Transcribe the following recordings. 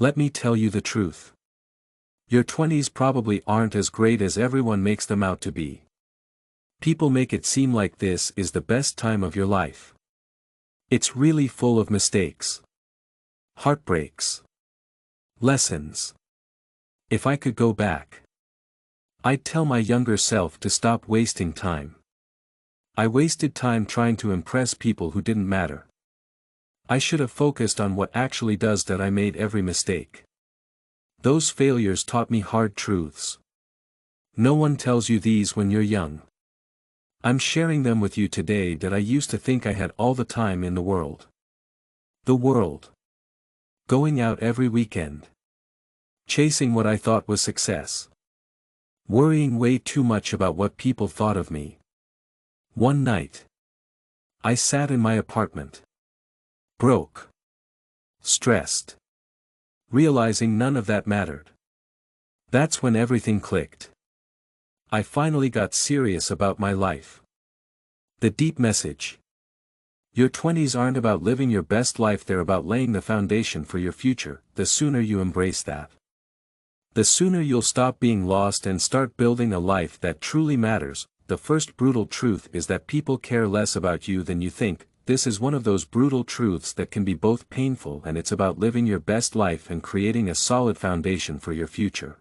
Let me tell you the truth. Your 20s probably aren't as great as everyone makes them out to be. People make it seem like this is the best time of your life. It's really full of mistakes, heartbreaks, lessons. If I could go back, I'd tell my younger self to stop wasting time. I wasted time trying to impress people who didn't matter. I should have focused on what actually does that. I made every mistake. Those failures taught me hard truths. No one tells you these when you're young. I'm sharing them with you today that I used to think I had all the time in the world. The world. Going out every weekend. Chasing what I thought was success. Worrying way too much about what people thought of me. One night, I sat in my apartment. Broke. Stressed. Realizing none of that mattered. That's when everything clicked. I finally got serious about my life. The deep message. Your 20s aren't about living your best life, they're about laying the foundation for your future. The sooner you embrace that, the sooner you'll stop being lost and start building a life that truly matters. The first brutal truth is that people care less about you than you think. This is one of those brutal truths that can be both painful, and it's about living your best life and creating a solid foundation for your future.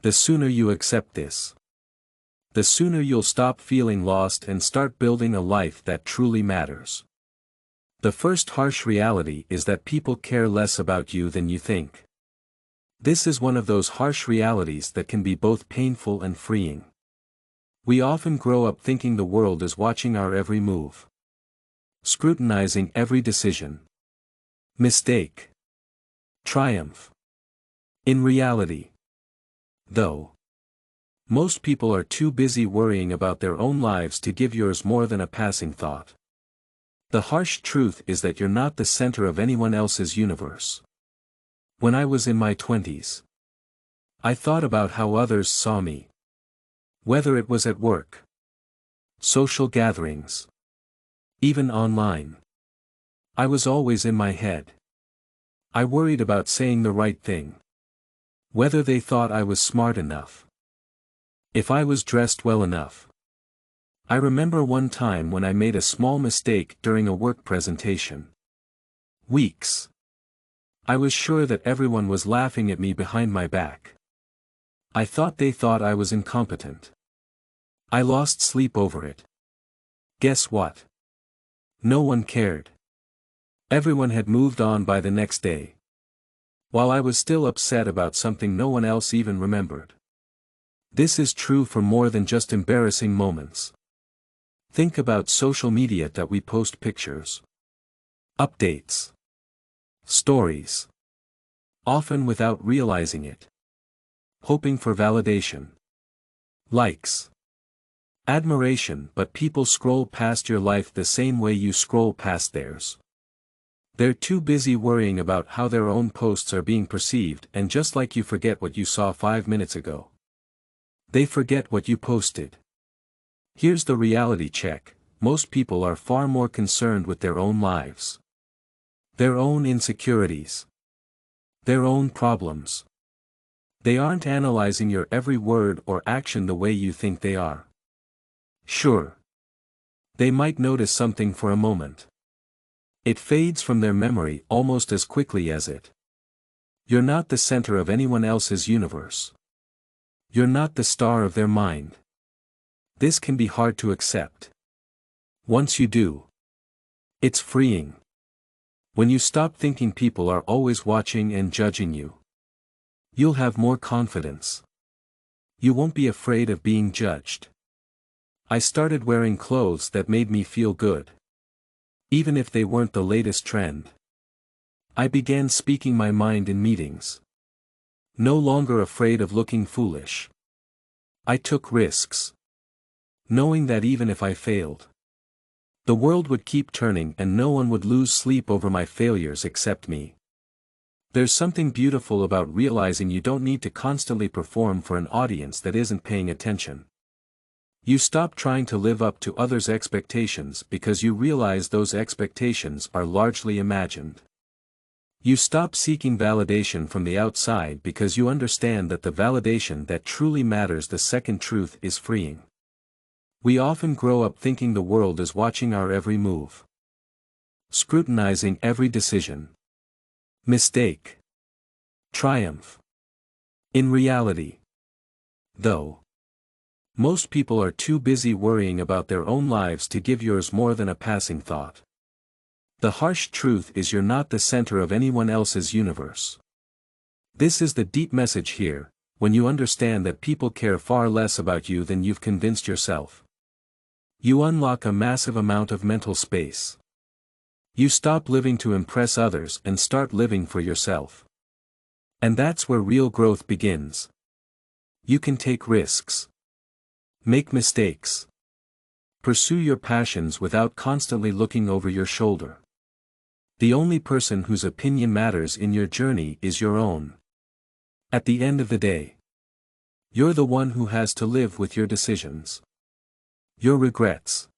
The sooner you accept this, the sooner you'll stop feeling lost and start building a life that truly matters. The first harsh reality is that people care less about you than you think. This is one of those harsh realities that can be both painful and freeing. We often grow up thinking the world is watching our every move, scrutinizing every decision, mistake, triumph. In reality, though, most people are too busy worrying about their own lives to give yours more than a passing thought. The harsh truth is that you're not the center of anyone else's universe. When I was in my 20s, I thought about how others saw me. Whether it was at work, social gatherings, even online. I was always in my head. I worried about saying the right thing. Whether they thought I was smart enough. If I was dressed well enough. I remember one time when I made a small mistake during a work presentation. Weeks. I was sure that everyone was laughing at me behind my back. I thought they thought I was incompetent. I lost sleep over it. Guess what? No one cared. Everyone had moved on by the next day. While I was still upset about something no one else even remembered. This is true for more than just embarrassing moments. Think about social media that we post pictures, updates, stories. Often without realizing it. Hoping for validation, likes, admiration, but people scroll past your life the same way you scroll past theirs. They're too busy worrying about how their own posts are being perceived, and just like you forget what you saw 5 minutes ago, they forget what you posted. Here's the reality check: most people are far more concerned with their own lives, their own insecurities, their own problems. They aren't analyzing your every word or action the way you think they are. Sure, they might notice something for a moment. It fades from their memory almost as quickly as it. You're not the center of anyone else's universe. You're not the star of their mind. This can be hard to accept. Once you do, it's freeing. When you stop thinking people are always watching and judging you, you'll have more confidence. You won't be afraid of being judged. I started wearing clothes that made me feel good. Even if they weren't the latest trend. I began speaking my mind in meetings. No longer afraid of looking foolish. I took risks, knowing that even if I failed, the world would keep turning and no one would lose sleep over my failures except me. There's something beautiful about realizing you don't need to constantly perform for an audience that isn't paying attention. You stop trying to live up to others' expectations because you realize those expectations are largely imagined. You stop seeking validation from the outside because you understand that the validation that truly matters. The second truth is freeing. We often grow up thinking the world is watching our every move, scrutinizing every decision, mistake, triumph. In reality, though, most people are too busy worrying about their own lives to give yours more than a passing thought. The harsh truth is you're not the center of anyone else's universe. This is the deep message here, when you understand that people care far less about you than you've convinced yourself. You unlock a massive amount of mental space. You stop living to impress others and start living for yourself. And that's where real growth begins. You can take risks, make mistakes, pursue your passions without constantly looking over your shoulder. The only person whose opinion matters in your journey is your own. At the end of the day, you're the one who has to live with your decisions, your regrets,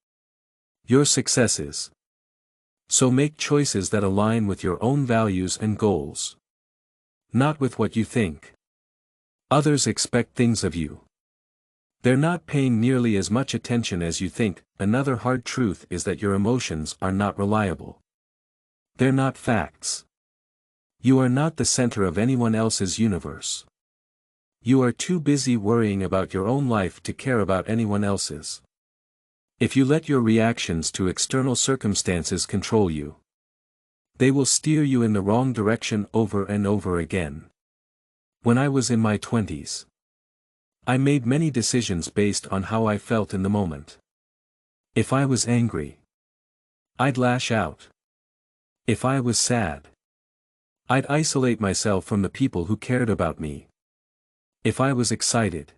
your successes. So make choices that align with your own values and goals, not with what you think others expect things of you. They're not paying nearly as much attention as you think. Another hard truth is that your emotions are not reliable. They're not facts. You are not the center of anyone else's universe. You are too busy worrying about your own life to care about anyone else's. If you let your reactions to external circumstances control you, they will steer you in the wrong direction over and over again. When I was in my 20s, I made many decisions based on how I felt in the moment. If I was angry, I'd lash out. If I was sad, I'd isolate myself from the people who cared about me. If I was excited,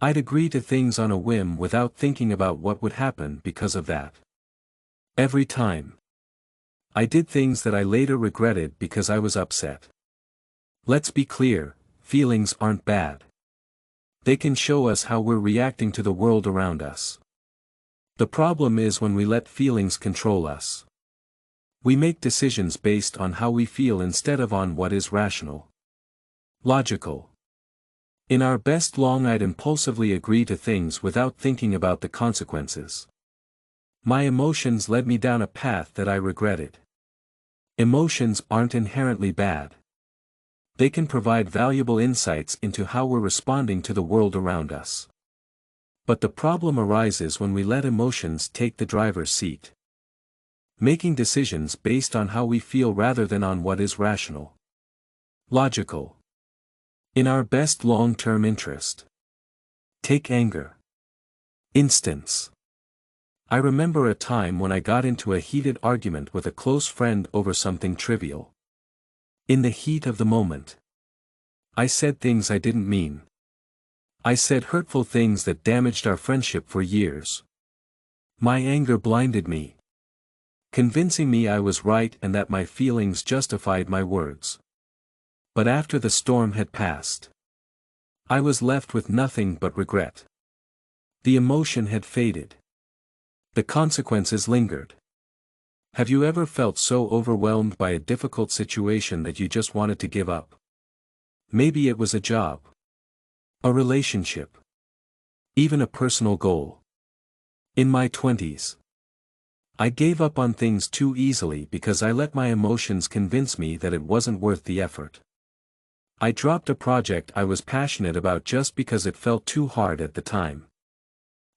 I'd agree to things on a whim without thinking about what would happen because of that. Every time, I did things that I later regretted because I was upset. Let's be clear, feelings aren't bad. They can show us how we're reacting to the world around us. The problem is when we let feelings control us. We make decisions based on how we feel instead of on what is rational, logical. In our best long, I'd impulsively agree to things without thinking about the consequences. My emotions led me down a path that I regretted. Emotions aren't inherently bad. They can provide valuable insights into how we're responding to the world around us. But the problem arises when we let emotions take the driver's seat, making decisions based on how we feel rather than on what is rational, logical, in our best long-term interest. Take anger. Instance. I remember a time when I got into a heated argument with a close friend over something trivial. In the heat of the moment, I said things I didn't mean. I said hurtful things that damaged our friendship for years. My anger blinded me, convincing me I was right and that my feelings justified my words. But after the storm had passed, I was left with nothing but regret. The emotion had faded. The consequences lingered. Have you ever felt so overwhelmed by a difficult situation that you just wanted to give up? Maybe it was a job, a relationship, even a personal goal. In my 20s, I gave up on things too easily because I let my emotions convince me that it wasn't worth the effort. I dropped a project I was passionate about just because it felt too hard at the time.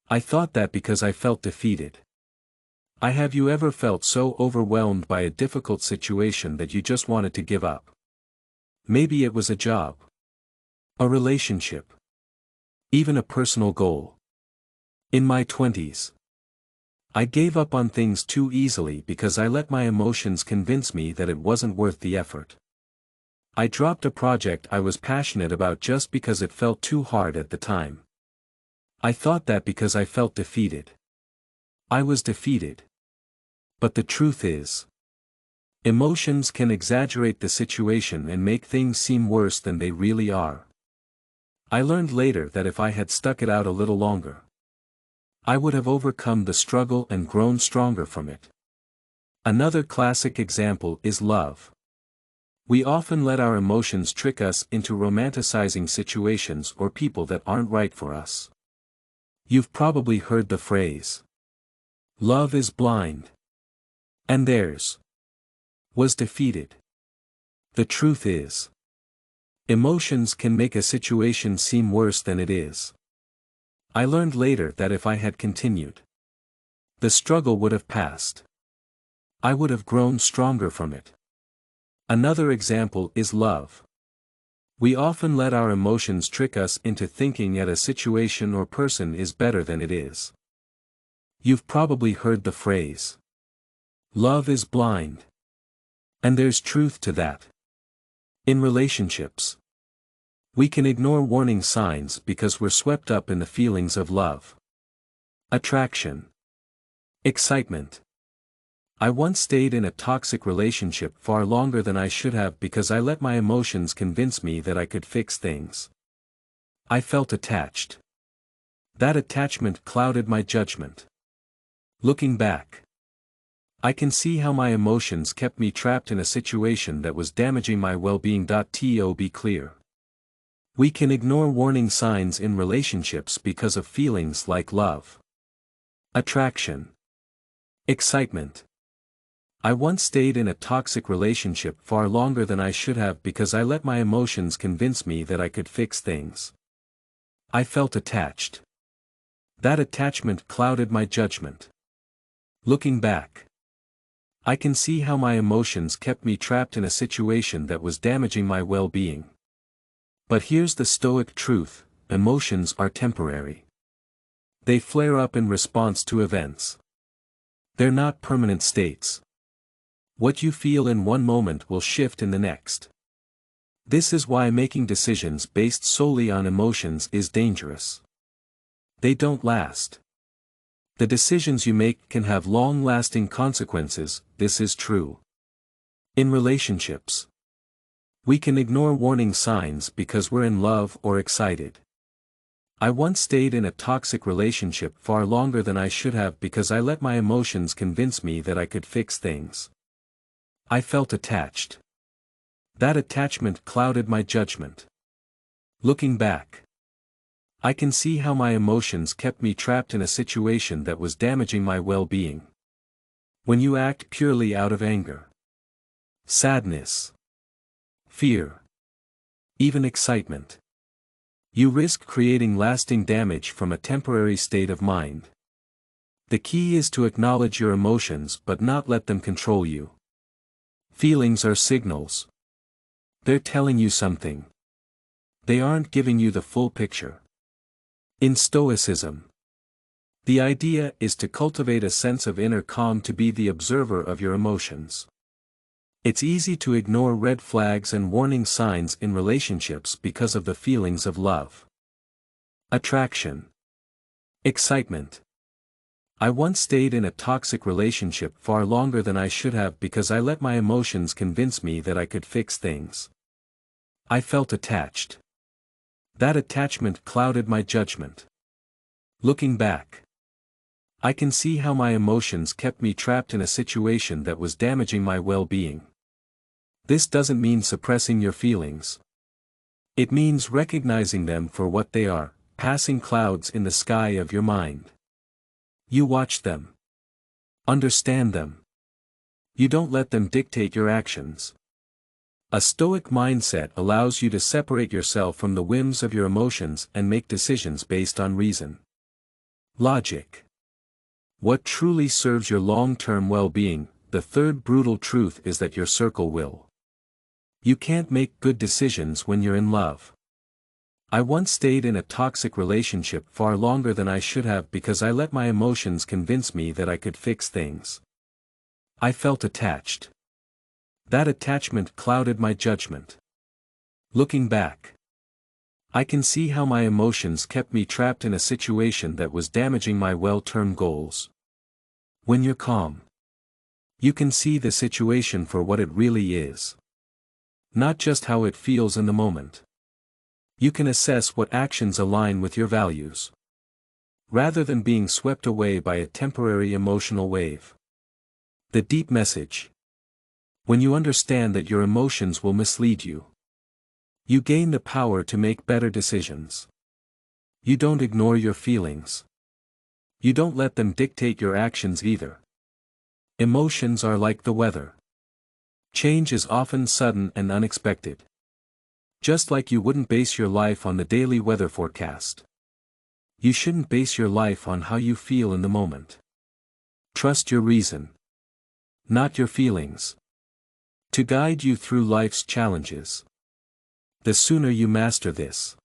I thought that because I felt defeated. Have you ever felt so overwhelmed by a difficult situation that you just wanted to give up? Maybe it was a job, a relationship, even a personal goal. In my 20s, I gave up on things too easily because I let my emotions convince me that it wasn't worth the effort. I dropped a project I was passionate about just because it felt too hard at the time. I thought that because I felt defeated. I was defeated. But the truth is, emotions can exaggerate the situation and make things seem worse than they really are. I learned later that if I had stuck it out a little longer, I would have overcome the struggle and grown stronger from it. Another classic example is love. We often let our emotions trick us into romanticizing situations or people that aren't right for us. You've probably heard the phrase, "Love is blind." And theirs was defeated. The truth is, emotions can make a situation seem worse than it is. I learned later that if I had continued, the struggle would have passed. I would have grown stronger from it. Another example is love. We often let our emotions trick us into thinking that a situation or person is better than it is. You've probably heard the phrase, "Love is blind." And there's truth to that. In relationships, we can ignore warning signs because we're swept up in the feelings of love. Attraction. Excitement. I once stayed in a toxic relationship far longer than I should have because I let my emotions convince me that I could fix things. I felt attached. That attachment clouded my judgment. Looking back, I can see how my emotions kept me trapped in a situation that was damaging my well-being. To be clear, we can ignore warning signs in relationships because of feelings like love, attraction, excitement. I once stayed in a toxic relationship far longer than I should have because I let my emotions convince me that I could fix things. I felt attached. That attachment clouded my judgment. Looking back, I can see how my emotions kept me trapped in a situation that was damaging my well-being. But here's the Stoic truth: emotions are temporary. They flare up in response to events. They're not permanent states. What you feel in one moment will shift in the next. This is why making decisions based solely on emotions is dangerous. They don't last. The decisions you make can have long-lasting consequences. This is true in relationships. We can ignore warning signs because we're in love or excited. I once stayed in a toxic relationship far longer than I should have because I let my emotions convince me that I could fix things. I felt attached. That attachment clouded my judgment. Looking back, I can see how my emotions kept me trapped in a situation that was damaging my well-being. When you act purely out of anger, sadness, fear, even excitement, you risk creating lasting damage from a temporary state of mind. The key is to acknowledge your emotions but not let them control you. Feelings are signals. They're telling you something. They aren't giving you the full picture. In Stoicism, the idea is to cultivate a sense of inner calm, to be the observer of your emotions. It's easy to ignore red flags and warning signs in relationships because of the feelings of love, attraction, excitement. I once stayed in a toxic relationship far longer than I should have because I let my emotions convince me that I could fix things. I felt attached. That attachment clouded my judgment. Looking back, I can see how my emotions kept me trapped in a situation that was damaging my well-being. This doesn't mean suppressing your feelings. It means recognizing them for what they are, passing clouds in the sky of your mind. You watch them. Understand them. You don't let them dictate your actions. A Stoic mindset allows you to separate yourself from the whims of your emotions and make decisions based on reason, logic. What truly serves your long-term well-being. The third brutal truth is that your circle will. You can't make good decisions when you're in love. I once stayed in a toxic relationship far longer than I should have because I let my emotions convince me that I could fix things. I felt attached. That attachment clouded my judgment. Looking back, I can see how my emotions kept me trapped in a situation that was damaging my well-term goals. When you're calm, you can see the situation for what it really is, not just how it feels in the moment. You can assess what actions align with your values, rather than being swept away by a temporary emotional wave. The deep message. When you understand that your emotions will mislead you, you gain the power to make better decisions. You don't ignore your feelings. You don't let them dictate your actions either. Emotions are like the weather. Change is often sudden and unexpected. Just like you wouldn't base your life on the daily weather forecast, you shouldn't base your life on how you feel in the moment. Trust your reason, not your feelings, to guide you through life's challenges. The sooner you master this,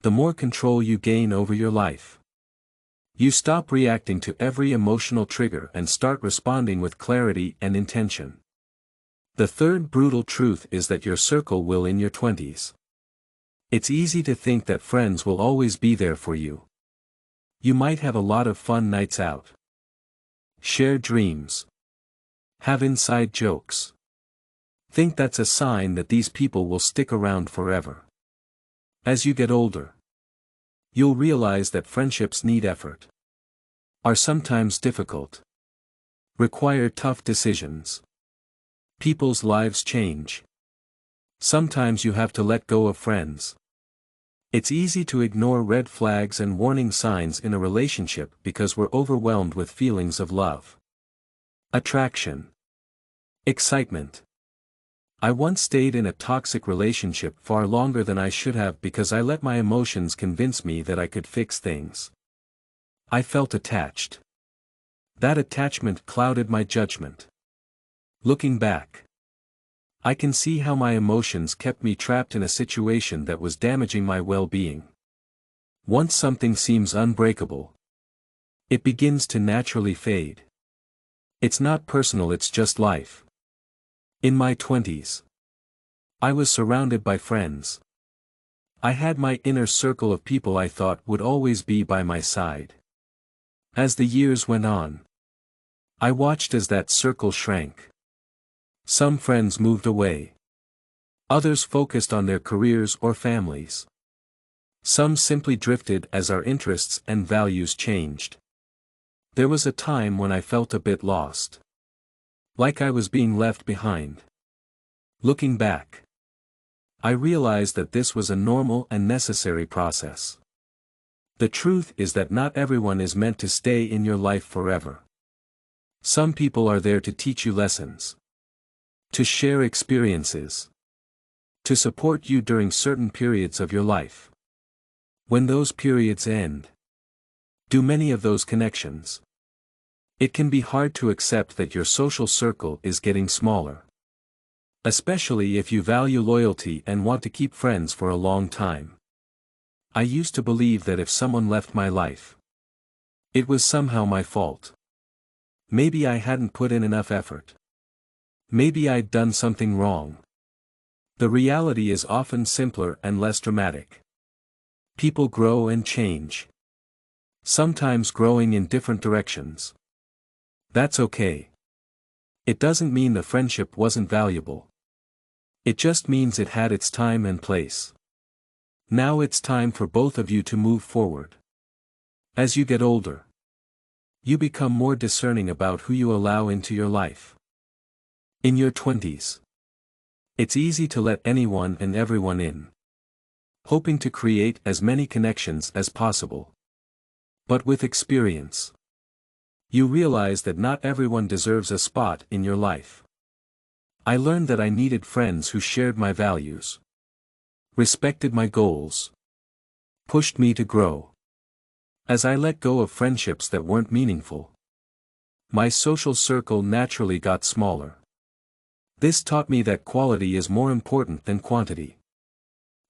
the more control you gain over your life. You stop reacting to every emotional trigger and start responding with clarity and intention. The third brutal truth is that your circle will in your 20s. It's easy to think that friends will always be there for you. You might have a lot of fun nights out, share dreams, have inside jokes. Think that's a sign that these people will stick around forever. As you get older, you'll realize that friendships need effort, are sometimes difficult, require tough decisions. People's lives change. Sometimes you have to let go of friends. It's easy to ignore red flags and warning signs in a relationship because we're overwhelmed with feelings of love, attraction, excitement. I once stayed in a toxic relationship far longer than I should have because I let my emotions convince me that I could fix things. I felt attached. That attachment clouded my judgment. Looking back, I can see how my emotions kept me trapped in a situation that was damaging my well-being. Once something seems unbreakable, it begins to naturally fade. It's not personal, it's just life. In my 20s, I was surrounded by friends. I had my inner circle of people I thought would always be by my side. As the years went on, I watched as that circle shrank. Some friends moved away. Others focused on their careers or families. Some simply drifted as our interests and values changed. There was a time when I felt a bit lost, like I was being left behind. Looking back, I realized that this was a normal and necessary process. The truth is that not everyone is meant to stay in your life forever. Some people are there to teach you lessons, to share experiences, to support you during certain periods of your life. When those periods end, do many of those connections, it can be hard to accept that your social circle is getting smaller. Especially if you value loyalty and want to keep friends for a long time. I used to believe that if someone left my life, it was somehow my fault. Maybe I hadn't put in enough effort. Maybe I'd done something wrong. The reality is often simpler and less dramatic. People grow and change, sometimes growing in different directions. That's okay. It doesn't mean the friendship wasn't valuable. It just means it had its time and place. Now it's time for both of you to move forward. As you get older, you become more discerning about who you allow into your life. In your 20s, it's easy to let anyone and everyone in, hoping to create as many connections as possible. But with experience, you realize that not everyone deserves a spot in your life. I learned that I needed friends who shared my values, respected my goals, pushed me to grow. As I let go of friendships that weren't meaningful, my social circle naturally got smaller. This taught me that quality is more important than quantity.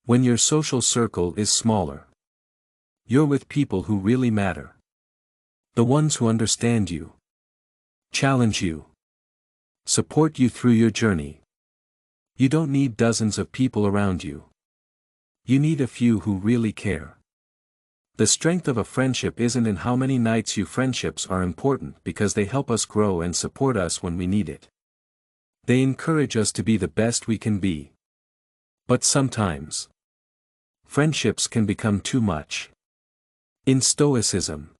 When your social circle is smaller, you're with people who really matter. The ones who understand you, challenge you, support you through your journey. You don't need dozens of people around you. You need a few who really care. The strength of a friendship isn't in how many nights you friendships are important because they help us grow and support us when we need it. They encourage us to be the best we can be. But sometimes, friendships can become too much. In Stoicism,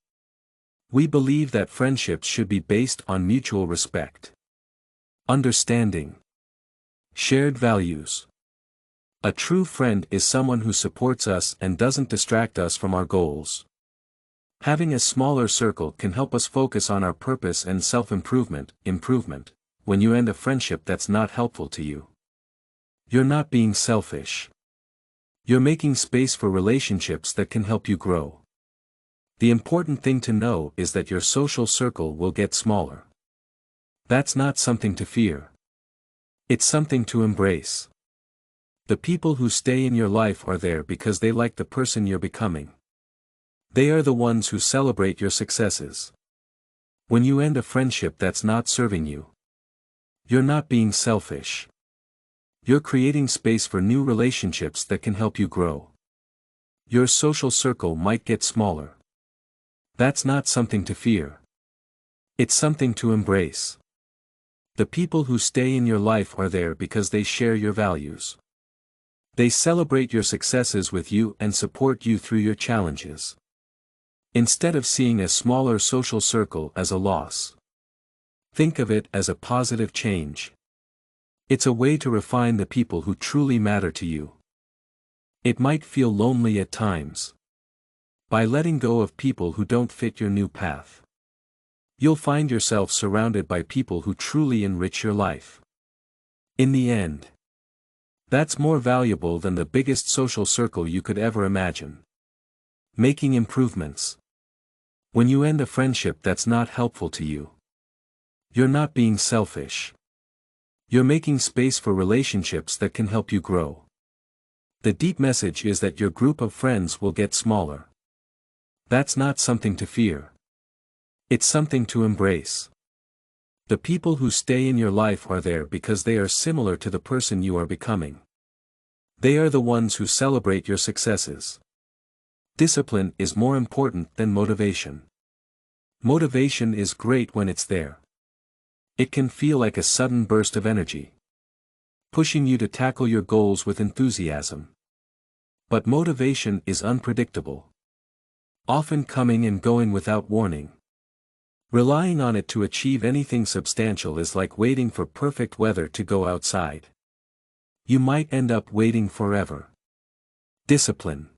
we believe that friendships should be based on mutual respect. Understanding. Shared values. A true friend is someone who supports us and doesn't distract us from our goals. Having a smaller circle can help us focus on our purpose and self-improvement. When you end a friendship that's not helpful to you, you're not being selfish. You're making space for relationships that can help you grow. The important thing to know is that your social circle will get smaller. That's not something to fear. It's something to embrace. The people who stay in your life are there because they like the person you're becoming. They are the ones who celebrate your successes. When you end a friendship that's not serving you, you're not being selfish. You're creating space for new relationships that can help you grow. Your social circle might get smaller. That's not something to fear. It's something to embrace. The people who stay in your life are there because they share your values. They celebrate your successes with you and support you through your challenges. Instead of seeing a smaller social circle as a loss, think of it as a positive change. It's a way to refine the people who truly matter to you. It might feel lonely at times. By letting go of people who don't fit your new path, you'll find yourself surrounded by people who truly enrich your life. In the end, that's more valuable than the biggest social circle you could ever imagine. Making improvements. When you end a friendship that's not helpful to you, you're not being selfish. You're making space for relationships that can help you grow. The deep message is that your group of friends will get smaller. That's not something to fear. It's something to embrace. The people who stay in your life are there because they are similar to the person you are becoming. They are the ones who celebrate your successes. Discipline is more important than motivation. Motivation is great when it's there. It can feel like a sudden burst of energy, pushing you to tackle your goals with enthusiasm. But motivation is unpredictable, often coming and going without warning. Relying on it to achieve anything substantial is like waiting for perfect weather to go outside. You might end up waiting forever. Discipline,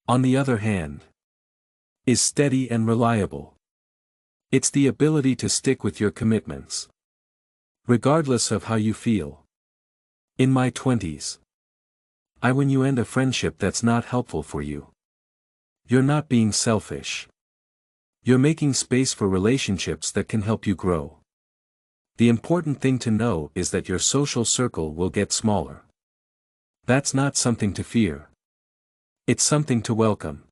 on the other hand, is steady and reliable. It's the ability to stick with your commitments, regardless of how you feel. In my 20s, when you end a friendship that's not helpful for you, you're not being selfish. You're making space for relationships that can help you grow. The important thing to know is that your social circle will get smaller. That's not something to fear. It's something to welcome.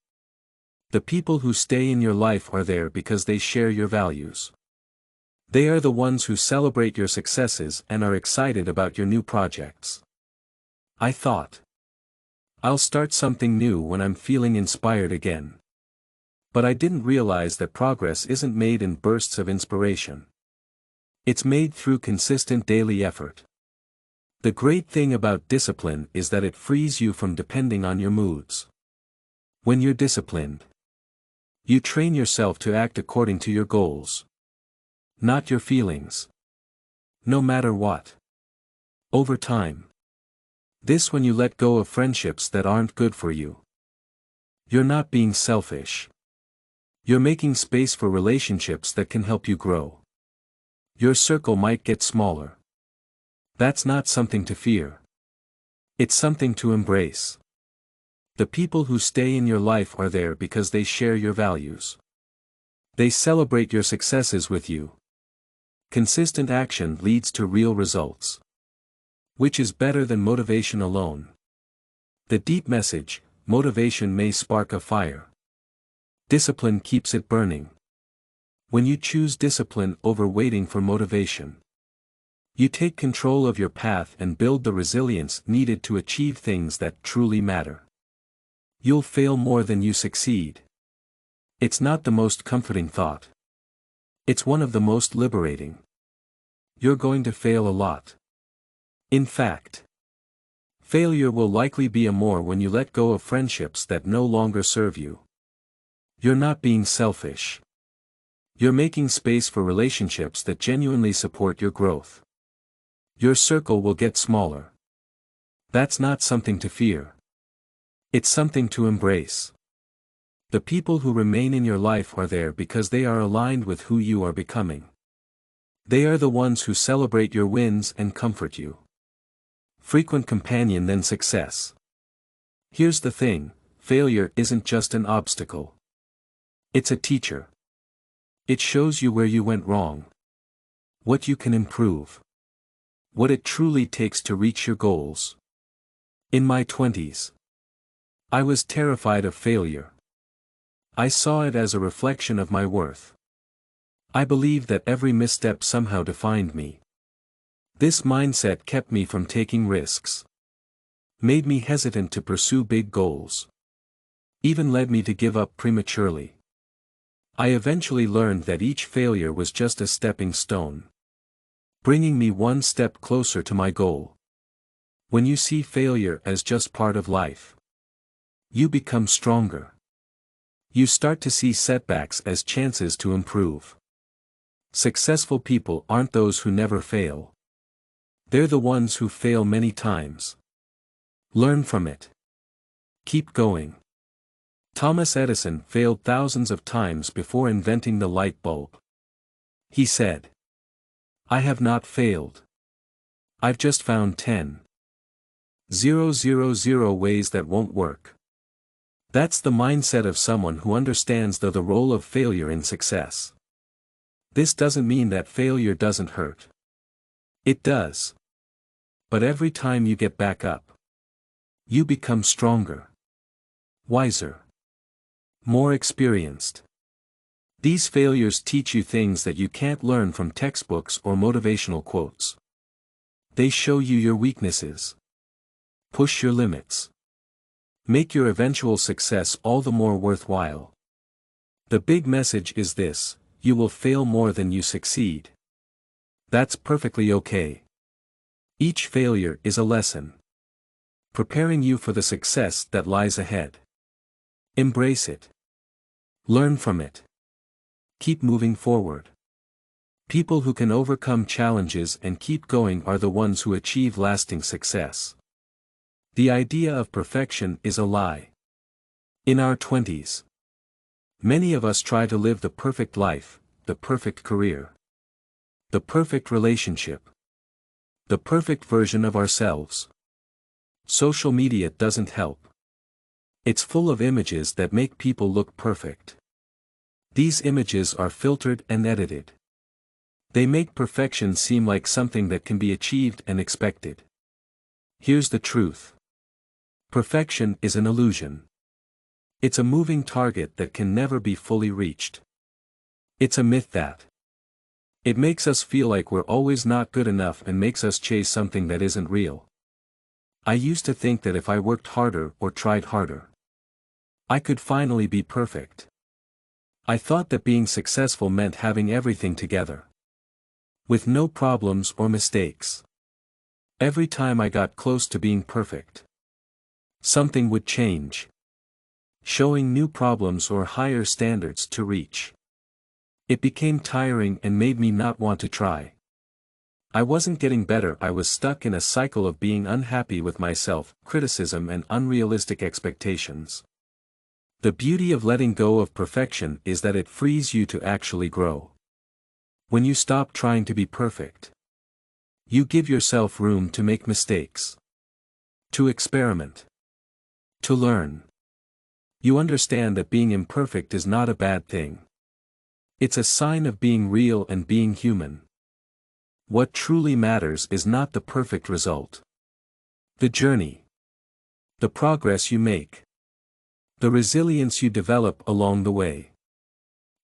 The people who stay in your life are there because they share your values. They are the ones who celebrate your successes and are excited about your new projects. I thought, I'll start something new when I'm feeling inspired again. But I didn't realize that progress isn't made in bursts of inspiration. It's made through consistent daily effort. The great thing about discipline is that it frees you from depending on your moods. When you're disciplined, you train yourself to act according to your goals, not your feelings. No matter what. Over time. When you let go of friendships that aren't good for you, you're not being selfish. You're making space for relationships that can help you grow. Your circle might get smaller. That's not something to fear. It's something to embrace. The people who stay in your life are there because they share your values. They celebrate your successes with you. Consistent action leads to real results. Which is better than motivation alone. The deep message: motivation may spark a fire. Discipline keeps it burning. When you choose discipline over waiting for motivation, you take control of your path and build the resilience needed to achieve things that truly matter. You'll fail more than you succeed. It's not the most comforting thought. It's one of the most liberating. You're going to fail a lot. In fact, failure will likely be more when you let go of friendships that no longer serve you. You're not being selfish. You're making space for relationships that genuinely support your growth. Your circle will get smaller. That's not something to fear. It's something to embrace. The people who remain in your life are there because they are aligned with who you are becoming. They are the ones who celebrate your wins and comfort you. Frequent companion than success. Here's the thing, failure isn't just an obstacle. It's a teacher. It shows you where you went wrong. What you can improve. What it truly takes to reach your goals. In my 20s, I was terrified of failure. I saw it as a reflection of my worth. I believed that every misstep somehow defined me. This mindset kept me from taking risks. Made me hesitant to pursue big goals. Even led me to give up prematurely. I eventually learned that each failure was just a stepping stone, bringing me one step closer to my goal. When you see failure as just part of life, you become stronger. You start to see setbacks as chances to improve. Successful people aren't those who never fail. They're the ones who fail many times. Learn from it. Keep going. Thomas Edison failed thousands of times before inventing the light bulb. He said, "I have not failed. I've just found 10,000 ways that won't work." That's the mindset of someone who understands the role of failure in success. This doesn't mean that failure doesn't hurt. It does. But every time you get back up, you become stronger, wiser, more experienced. These failures teach you things that you can't learn from textbooks or motivational quotes. They show you your weaknesses. Push your limits. Make your eventual success all the more worthwhile. The big message is this: you will fail more than you succeed. That's perfectly okay. Each failure is a lesson, preparing you for the success that lies ahead. Embrace it. Learn from it. Keep moving forward. People who can overcome challenges and keep going are the ones who achieve lasting success. The idea of perfection is a lie. In our 20s, many of us try to live the perfect life, the perfect career, the perfect relationship, the perfect version of ourselves. Social media doesn't help. It's full of images that make people look perfect. These images are filtered and edited. They make perfection seem like something that can be achieved and expected. Here's the truth. Perfection is an illusion. It's a moving target that can never be fully reached. It's a myth that it makes us feel like we're always not good enough and makes us chase something that isn't real. I used to think that if I worked harder or tried harder, I could finally be perfect. I thought that being successful meant having everything together, with no problems or mistakes. Every time I got close to being perfect, something would change, showing new problems or higher standards to reach. It became tiring and made me not want to try. I wasn't getting better. I was stuck in a cycle of being unhappy with myself, criticism and unrealistic expectations. The beauty of letting go of perfection is that it frees you to actually grow. When you stop trying to be perfect, you give yourself room to make mistakes, to experiment, to learn. You understand that being imperfect is not a bad thing. It's a sign of being real and being human. What truly matters is not the perfect result. The journey. The progress you make. The resilience you develop along the way.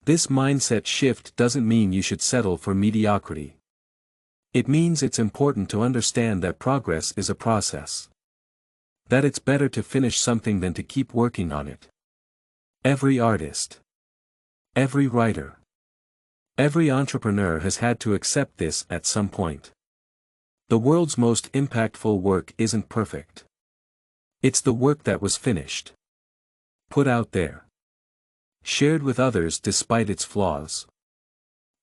This mindset shift doesn't mean you should settle for mediocrity. It means it's important to understand that progress is a process. That it's better to finish something than to keep working on it. Every artist, every writer, every entrepreneur has had to accept this at some point. The world's most impactful work isn't perfect. It's the work that was finished, put out there, shared with others despite its flaws.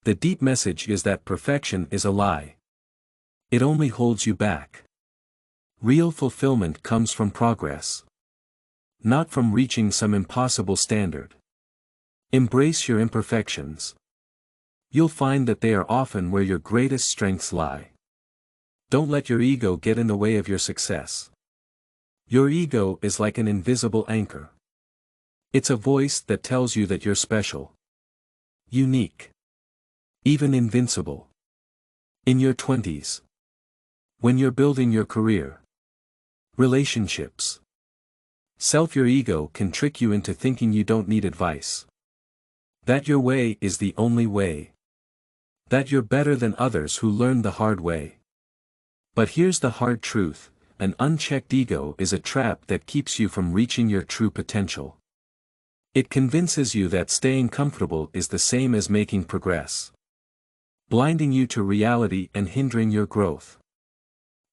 The deep message is that perfection is a lie. It only holds you back. Real fulfillment comes from progress, not from reaching some impossible standard. Embrace your imperfections. You'll find that they are often where your greatest strengths lie. Don't let your ego get in the way of your success. Your ego is like an invisible anchor. It's a voice that tells you that you're special, unique, even invincible. In your 20s, when you're building your career, relationships, your ego can trick you into thinking you don't need advice. That your way is the only way. That you're better than others who learned the hard way. But here's the hard truth, an unchecked ego is a trap that keeps you from reaching your true potential. It convinces you that staying comfortable is the same as making progress, blinding you to reality and hindering your growth.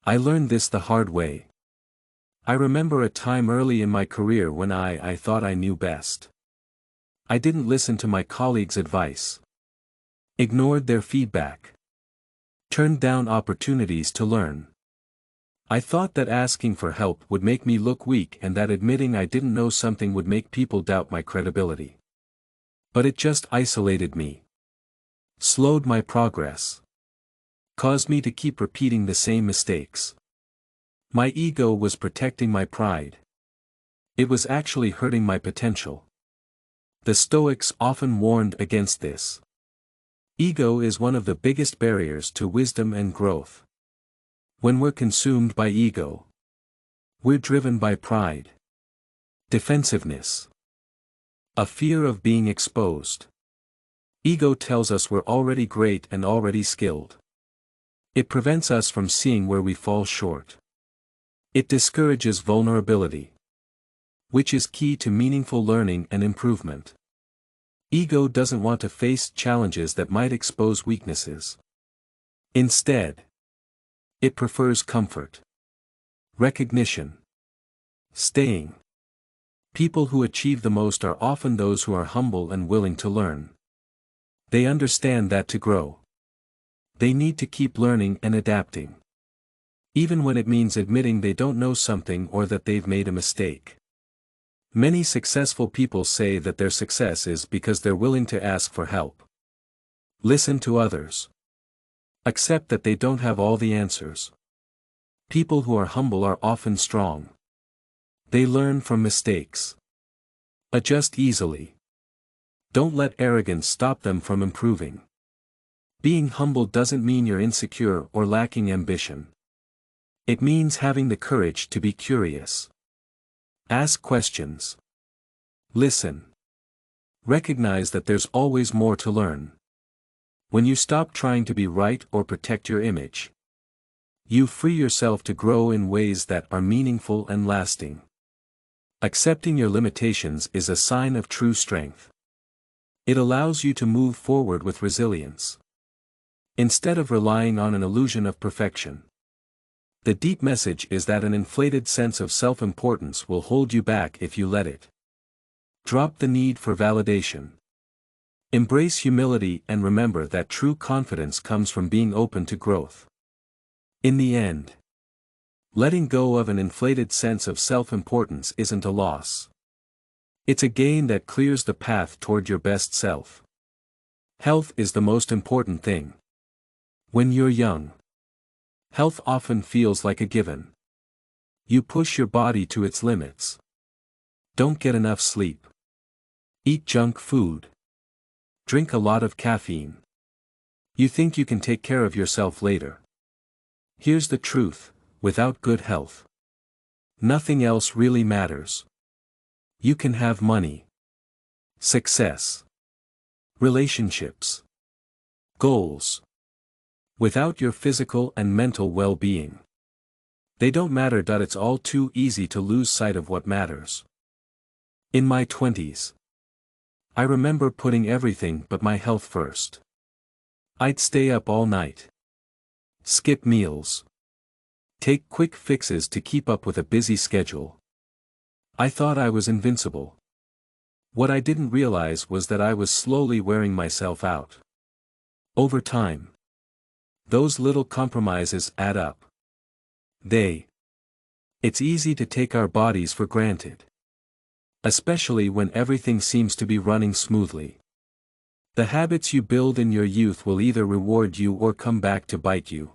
I learned this the hard way. I remember a time early in my career when I thought I knew best. I didn't listen to my colleagues' advice, ignored their feedback, turned down opportunities to learn. I thought that asking for help would make me look weak and that admitting I didn't know something would make people doubt my credibility. But it just isolated me, slowed my progress, caused me to keep repeating the same mistakes. My ego was protecting my pride. It was actually hurting my potential. The Stoics often warned against this. Ego is one of the biggest barriers to wisdom and growth. When we're consumed by ego, we're driven by pride, defensiveness, a fear of being exposed. Ego tells us we're already great and already skilled. It prevents us from seeing where we fall short. It discourages vulnerability, which is key to meaningful learning and improvement. Ego doesn't want to face challenges that might expose weaknesses. Instead, it prefers comfort, recognition, staying. People who achieve the most are often those who are humble and willing to learn. They understand that to grow, they need to keep learning and adapting, even when it means admitting they don't know something or that they've made a mistake. Many successful people say that their success is because they're willing to ask for help, listen to others, accept that they don't have all the answers. People who are humble are often strong. They learn from mistakes, adjust easily. Don't let arrogance stop them from improving. Being humble doesn't mean you're insecure or lacking ambition. It means having the courage to be curious. Ask questions. Listen. Recognize that there's always more to learn. When you stop trying to be right or protect your image, you free yourself to grow in ways that are meaningful and lasting. Accepting your limitations is a sign of true strength. It allows you to move forward with resilience, instead of relying on an illusion of perfection. The deep message is that an inflated sense of self-importance will hold you back if you let it. Drop the need for validation. Embrace humility and remember that true confidence comes from being open to growth. In the end, letting go of an inflated sense of self-importance isn't a loss. It's a gain that clears the path toward your best self. Health is the most important thing. When you're young, health often feels like a given. You push your body to its limits. Don't get enough sleep. Eat junk food. Drink a lot of caffeine. You think you can take care of yourself later. Here's the truth, without good health, nothing else really matters. You can have money, success, relationships, goals. Without your physical and mental well-being, they don't matter. It's all too easy to lose sight of what matters. In my 20s, I remember putting everything but my health first. I'd stay up all night, skip meals, take quick fixes to keep up with a busy schedule. I thought I was invincible. What I didn't realize was that I was slowly wearing myself out. Over time, Those little compromises add up. It's easy to take our bodies for granted. Especially when everything seems to be running smoothly. The habits you build in your youth will either reward you or come back to bite you.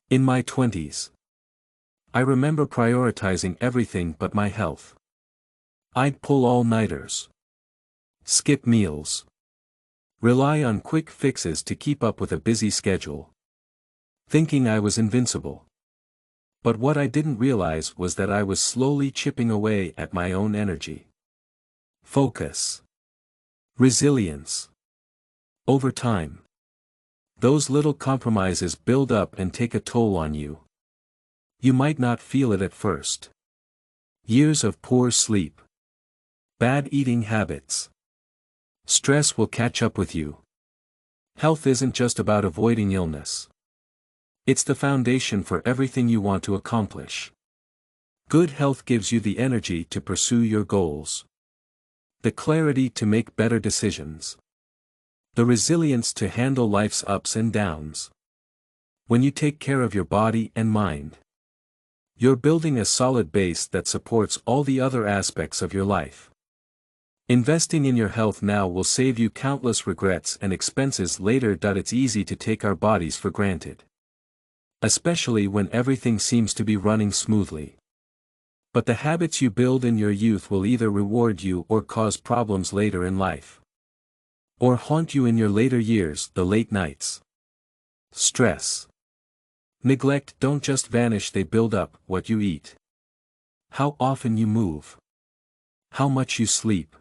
In my 20s, I remember prioritizing everything but my health. I'd pull all-nighters, skip meals, rely on quick fixes to keep up with a busy schedule, thinking I was invincible. But what I didn't realize was that I was slowly chipping away at my own energy, focus, resilience. Over time, those little compromises build up and take a toll on you. You might not feel it at first. Years of poor sleep, bad eating habits, stress will catch up with you. Health isn't just about avoiding illness. It's the foundation for everything you want to accomplish. Good health gives you the energy to pursue your goals, the clarity to make better decisions, the resilience to handle life's ups and downs. When you take care of your body and mind, you're building a solid base that supports all the other aspects of your life. Investing in your health now will save you countless regrets and expenses later. It's easy to take our bodies for granted, especially when everything seems to be running smoothly. But the habits you build in your youth will either reward you or cause problems later in life. Or haunt you in your later years. The late nights, stress, neglect don't just vanish, they build up. What you eat, how often you move, how much you sleep,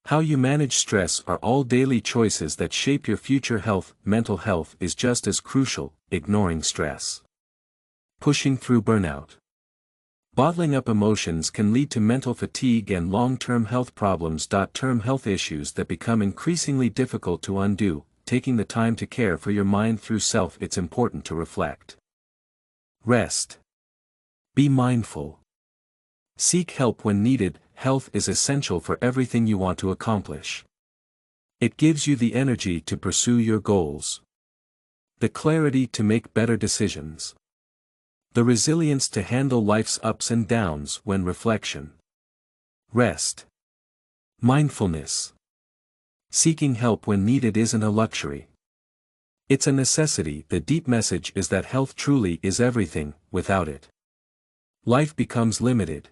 how you manage stress are all daily choices that shape your future health. Mental health is just as crucial. Ignoring stress, pushing through burnout, bottling up emotions can lead to mental fatigue and long-term health problems. Term health issues that become increasingly difficult to undo. Taking the time to care for your mind through self. It's important to reflect, rest, be mindful, seek help when needed. Health is essential for everything you want to accomplish. It gives you the energy to pursue your goals, the clarity to make better decisions, the resilience to handle life's ups and downs. When reflection, rest, mindfulness, seeking help when needed isn't a luxury. It's a necessity. The deep message is that health truly is everything. Without it, life becomes limited.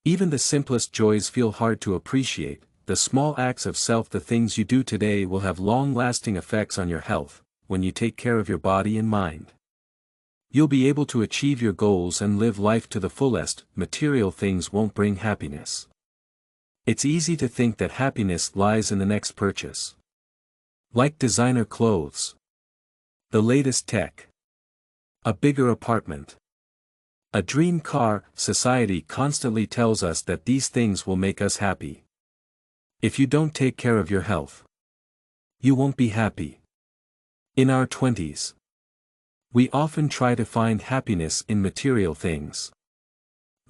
Even the simplest joys feel hard to appreciate. The small acts of self, the things you do today, will have long-lasting effects on your health. When you take care of your body and mind, you'll be able to achieve your goals and live life to the fullest. Material things won't bring happiness. It's easy to think that happiness lies in the next purchase, like designer clothes, the latest tech, a bigger apartment, a dream car. Society constantly tells us that these things will make us happy. If you don't take care of your health, you won't be happy. In our 20s, we often try to find happiness in material things.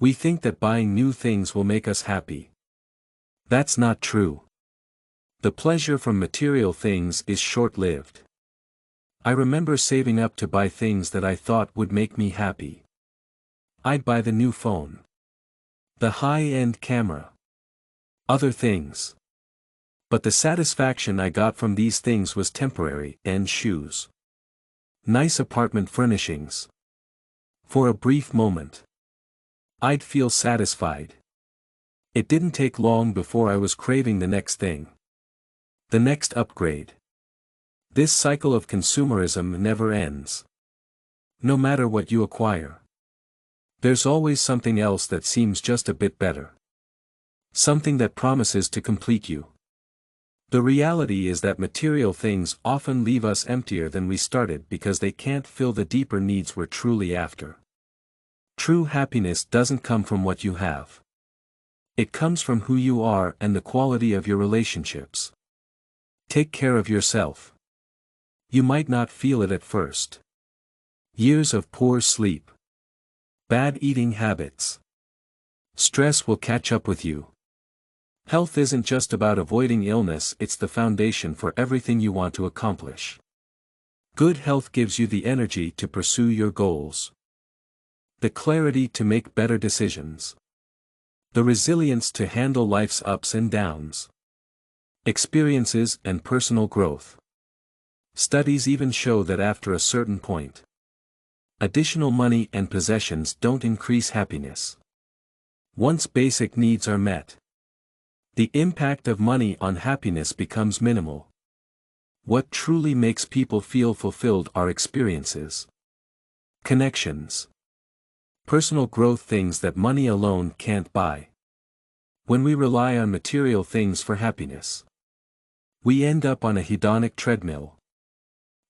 We think that buying new things will make us happy. That's not true. The pleasure from material things is short-lived. I remember saving up to buy things that I thought would make me happy. I'd buy the new phone, the high-end camera, other things. But the satisfaction I got from these things was temporary. And shoes, nice apartment furnishings. For a brief moment, I'd feel satisfied. It didn't take long before I was craving the next thing, the next upgrade. This cycle of consumerism never ends. No matter what you acquire, there's always something else that seems just a bit better. Something that promises to complete you. The reality is that material things often leave us emptier than we started because they can't fill the deeper needs we're truly after. True happiness doesn't come from what you have. It comes from who you are and the quality of your relationships. Take care of yourself. You might not feel it at first. Years of poor sleep, bad eating habits, stress will catch up with you. Health isn't just about avoiding illness, it's the foundation for everything you want to accomplish. Good health gives you the energy to pursue your goals, the clarity to make better decisions, the resilience to handle life's ups and downs, experiences and personal growth. Studies even show that after a certain point, additional money and possessions don't increase happiness. Once basic needs are met, the impact of money on happiness becomes minimal. What truly makes people feel fulfilled are experiences, connections, personal growth, things that money alone can't buy. When we rely on material things for happiness, we end up on a hedonic treadmill,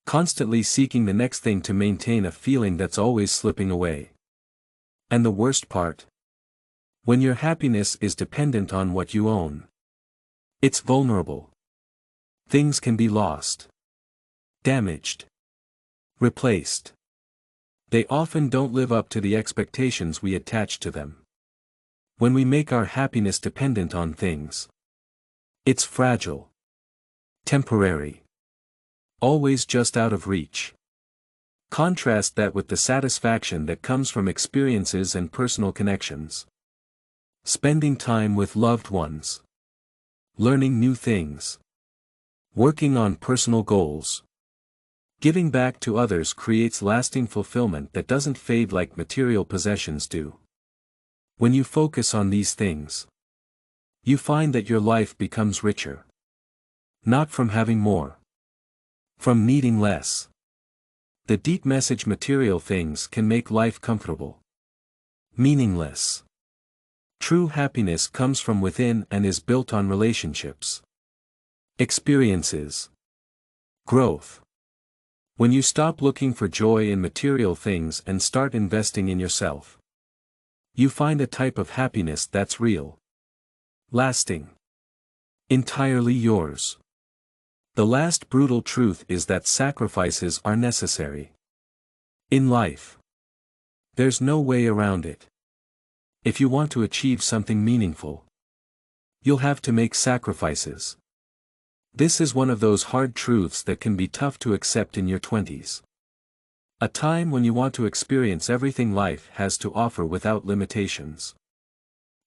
constantly seeking the next thing to maintain a feeling that's always slipping away. And the worst part? When your happiness is dependent on what you own, it's vulnerable. Things can be lost, damaged, replaced. They often don't live up to the expectations we attach to them. When we make our happiness dependent on things, it's fragile, temporary, always just out of reach. Contrast that with the satisfaction that comes from experiences and personal connections. Spending time with loved ones, learning new things, working on personal goals. Giving back to others creates lasting fulfillment that doesn't fade like material possessions do. When you focus on these things, you find that your life becomes richer. Not from having more, from needing less. The deep message: material things can make life comfortable, meaningless. True happiness comes from within and is built on relationships, experiences, growth. When you stop looking for joy in material things and start investing in yourself, you find a type of happiness that's real, lasting, entirely yours. The last brutal truth is that sacrifices are necessary. In life, there's no way around it. If you want to achieve something meaningful, you'll have to make sacrifices. This is one of those hard truths that can be tough to accept in your 20s. A time when you want to experience everything life has to offer without limitations.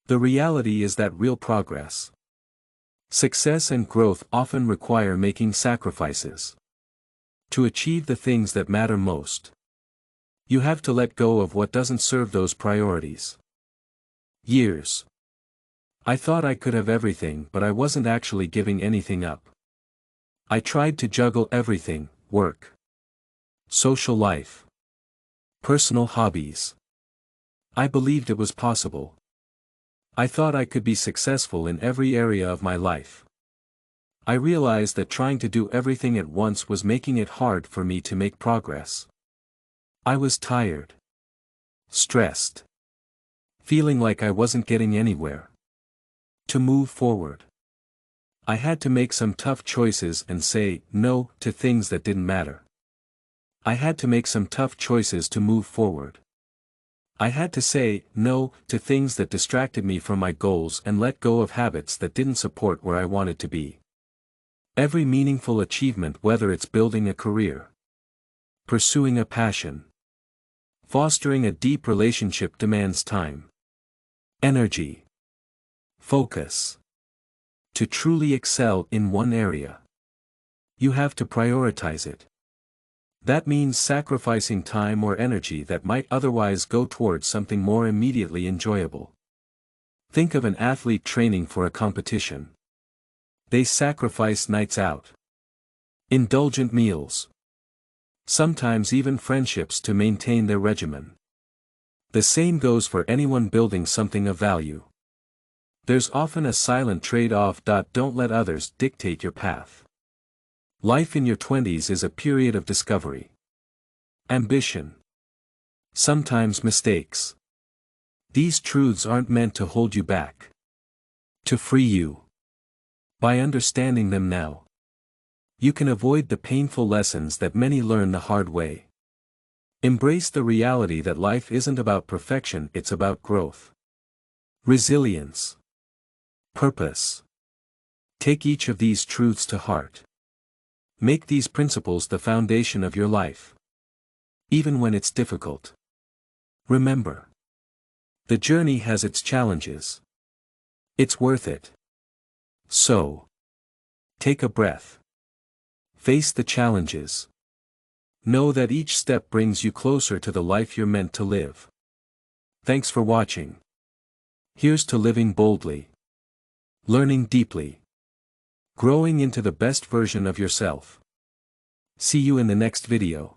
The reality is that real progress, success and growth often require making sacrifices. To achieve the things that matter most, you have to let go of what doesn't serve those priorities. Years. I thought I could have everything, but I wasn't actually giving anything up. I tried to juggle everything: work, social life, personal hobbies. I believed it was possible. I thought I could be successful in every area of my life. I realized that trying to do everything at once was making it hard for me to make progress. I was tired, stressed, feeling like I wasn't getting anywhere. To move forward, I had to make some tough choices and say no to things that didn't matter. I had to make some tough choices to move forward. I had to say no to things that distracted me from my goals and let go of habits that didn't support where I wanted to be. Every meaningful achievement, whether it's building a career, pursuing a passion, fostering a deep relationship, demands time, energy, focus. To truly excel in one area, you have to prioritize it. That means sacrificing time or energy that might otherwise go towards something more immediately enjoyable. Think of an athlete training for a competition. They sacrifice nights out, indulgent meals, sometimes even friendships to maintain their regimen. The same goes for anyone building something of value. There's often a silent trade-off. Don't let others dictate your path. Life in your 20s is a period of discovery, ambition, sometimes mistakes. These truths aren't meant to hold you back, to free you. By understanding them now, you can avoid the painful lessons that many learn the hard way. Embrace the reality that life isn't about perfection, it's about growth, resilience, purpose. Take each of these truths to heart. Make these principles the foundation of your life. Even when it's difficult. Remember. The journey has its challenges. It's worth it. So. Take a breath. Face the challenges. Know that each step brings you closer to the life you're meant to live. Thanks for watching. Here's to living boldly. Learning deeply. Growing into the best version of yourself. See you in the next video.